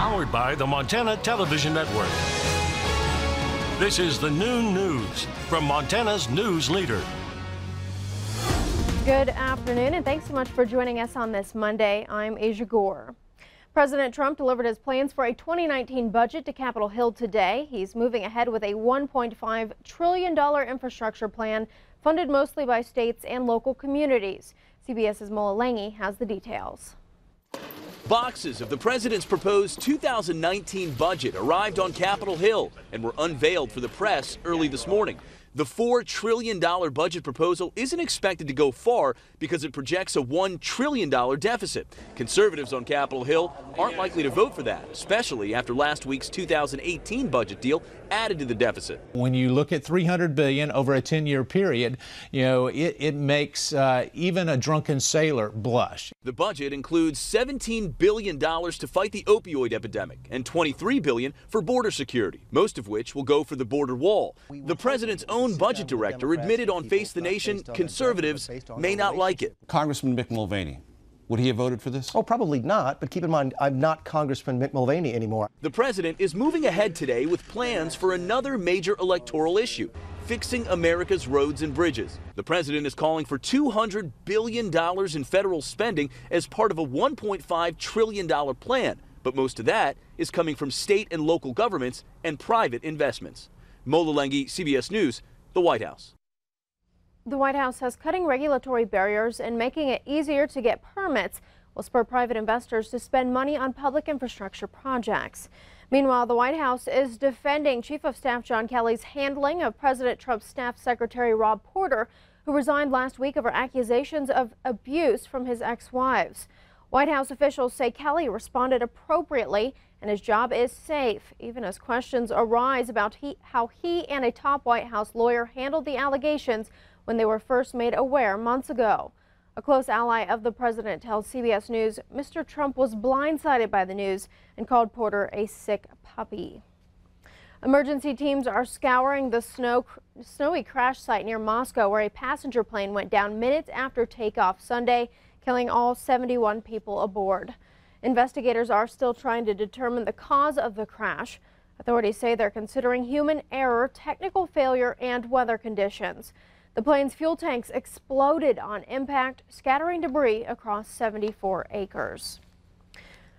Powered by the Montana Television Network. This is the Noon News from Montana's news leader. Good afternoon, and thanks so much for joining us on this Monday. I'm Aja Goare. President Trump delivered his plans for a 2019 budget to Capitol Hill today. He's moving ahead with a $1.5 trillion infrastructure plan funded mostly by states and local communities. CBS's Mola Lange has the details. Boxes of the president's proposed 2019 budget arrived on Capitol Hill and were unveiled for the press early this morning. The $4 trillion budget proposal isn't expected to go far because it projects a $1 trillion deficit. Conservatives on Capitol Hill aren't likely to vote for that, especially after last week's 2018 budget deal added to the deficit. When you look at $300 billion over a 10-year period, it makes even a drunken sailor blush. The budget includes $17 billion to fight the opioid epidemic and $23 billion for border security, most of which will go for the border wall. The president's own budget director admitted on Face the Nation conservatives may not like it. Congressman Mick Mulvaney, would he have voted for this? Oh, probably not, but keep in mind, I'm not Congressman Mick Mulvaney anymore. The president is moving ahead today with plans for another major electoral issue, fixing America's roads and bridges. The president is calling for $200 billion in federal spending as part of a $1.5 trillion plan, but most of that is coming from state and local governments and private investments. Mola Lange, CBS News, the White House. The White House says cutting regulatory barriers and making it easier to get permits will spur private investors to spend money on public infrastructure projects. Meanwhile, the White House is defending Chief of Staff John Kelly's handling of President Trump's staff secretary Rob Porter, who resigned last week over accusations of abuse from his ex-wives. White House officials say Kelly responded appropriately and his job is safe, even as questions arise about how he and a top White House lawyer handled the allegations when they were first made aware months ago. A close ally of the president tells CBS News Mr. Trump was blindsided by the news and called Porter a sick puppy. Emergency teams are scouring the snowy crash site near Moscow, where a passenger plane went down minutes after takeoff Sunday, killing all 71 people aboard. Investigators are still trying to determine the cause of the crash. Authorities say they're considering human error, technical failure, and weather conditions. The plane's fuel tanks exploded on impact, scattering debris across 74 acres.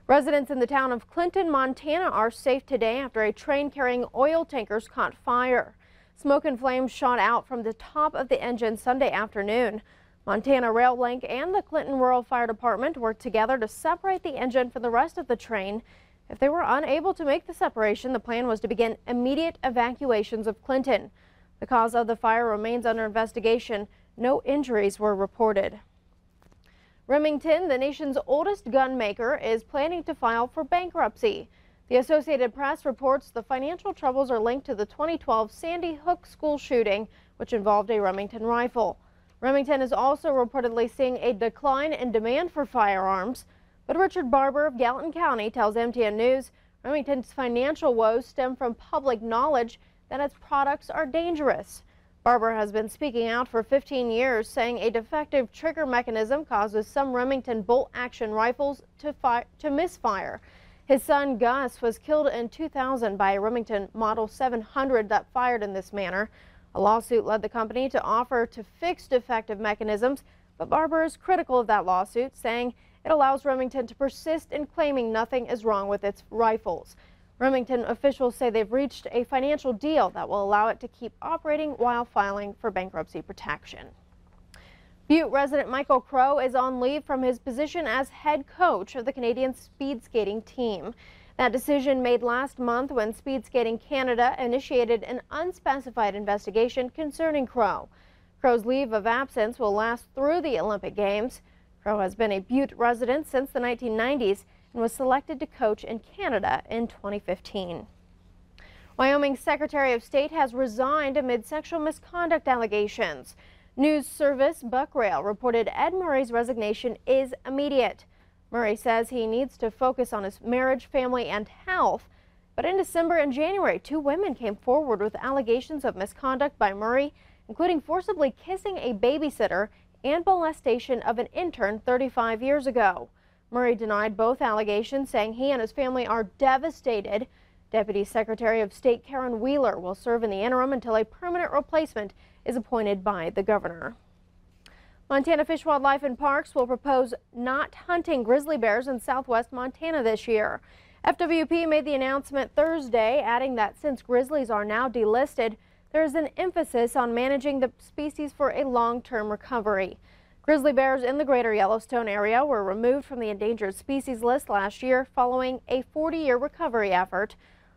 Residents in the town of Clinton, Montana are safe today after a train carrying oil tankers caught fire. Smoke and flames shot out from the top of the engine Sunday afternoon. Montana Rail Link and the Clinton Rural Fire Department worked together to separate the engine from the rest of the train. If they were unable to make the separation, the plan was to begin immediate evacuations of Clinton. The cause of the fire remains under investigation. No injuries were reported. Remington, the nation's oldest gun maker, is planning to file for bankruptcy. The Associated Press reports the financial troubles are linked to the 2012 Sandy Hook school shooting, which involved a Remington rifle. Remington is also reportedly seeing a decline in demand for firearms. But Richard Barbour of Gallatin County tells MTN News Remington's financial woes stem from public knowledge that its products are dangerous. Barbour has been speaking out for 15 years, saying a defective trigger mechanism causes some Remington bolt-action rifles to misfire. His son Gus was killed in 2000 by a Remington Model 700 that fired in this manner. A lawsuit led the company to offer to fix defective mechanisms, but Barbour is critical of that lawsuit, saying it allows Remington to persist in claiming nothing is wrong with its rifles. Remington officials say they've reached a financial deal that will allow it to keep operating while filing for bankruptcy protection. Butte resident Michael Crow is on leave from his position as head coach of the Canadian speed skating team. That decision made last month when Speed Skating Canada initiated an unspecified investigation concerning Crow. Crow's leave of absence will last through the Olympic Games. Crow has been a Butte resident since the 1990s and was selected to coach in Canada in 2015. Wyoming's Secretary of State has resigned amid sexual misconduct allegations. News service Buckrail reported Ed Murray's resignation is immediate. Murray says he needs to focus on his marriage, family, and health. But in December and January, 2 women came forward with allegations of misconduct by Murray, including forcibly kissing a babysitter and molestation of an intern 35 years ago. Murray denied both allegations, saying he and his family are devastated. Deputy Secretary of State Karen Wheeler will serve in the interim until a permanent replacement is appointed by the governor. Montana Fish, Wildlife and Parks will propose not hunting grizzly bears in southwest Montana this year. FWP made the announcement Thursday, adding that since grizzlies are now delisted, there is an emphasis on managing the species for a long-term recovery. Grizzly bears in the greater Yellowstone area were removed from the endangered species list last year following a 40-year recovery effort.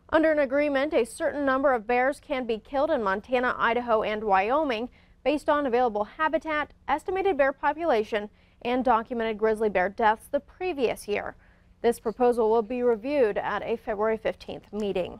Under an agreement, a certain number of bears can be killed in Montana, Idaho, and Wyoming based on available habitat, estimated bear population, and documented grizzly bear deaths the previous year. This proposal will be reviewed at a February 15th meeting.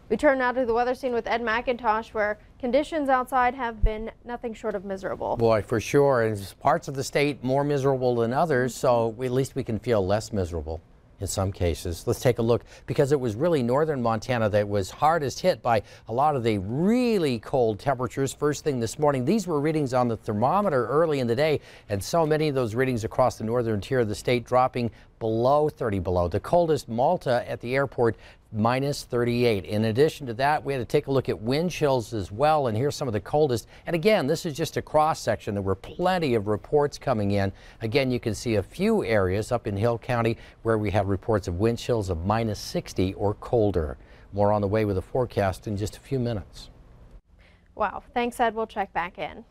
We turn now to the weather scene with Ed McIntosh, where conditions outside have been nothing short of miserable. Boy, for sure. And parts of the state more miserable than others, so at least we can feel less miserable in some cases. Let's take a look, because it was really northern Montana that was hardest hit by a lot of the really cold temperatures first thing this morning. These were readings on the thermometer early in the day, and so many of those readings across the northern tier of the state dropping below 30 below. The coldest, Malta at the airport, minus 38. In addition to that, we had to take a look at wind chills as well, and here's some of the coldest. And again, this is just a cross section. There were plenty of reports coming in. Again, you can see a few areas up in Hill County where we have reports of wind chills of minus 60 or colder. More on the way with a forecast in just a few minutes. Wow, thanks, Ed. We'll check back in.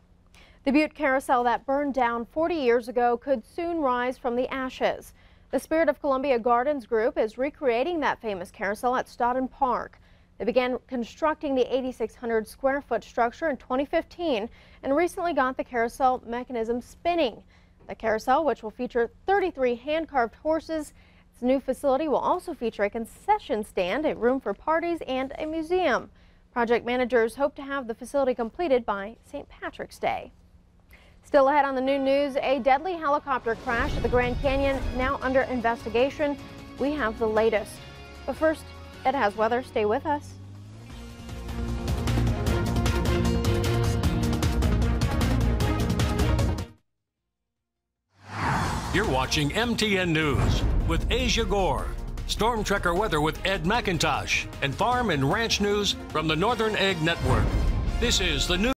The Butte Carousel that burned down 40 years ago could soon rise from the ashes. The Spirit of Columbia Gardens group is recreating that famous carousel at Stodden Park. They began constructing the 8,600 square foot structure in 2015 and recently got the carousel mechanism spinning. The carousel, which will feature 33 hand-carved horses, its new facility will also feature a concession stand, a room for parties, and a museum. Project managers hope to have the facility completed by St. Patrick's Day. Still ahead on the noon news, a deadly helicopter crash at the Grand Canyon now under investigation. We have the latest. But first, Ed has weather. Stay with us. You're watching MTN News with Aja Goare, Storm Tracker weather with Ed McIntosh, and farm and ranch news from the Northern Egg Network. This is the news.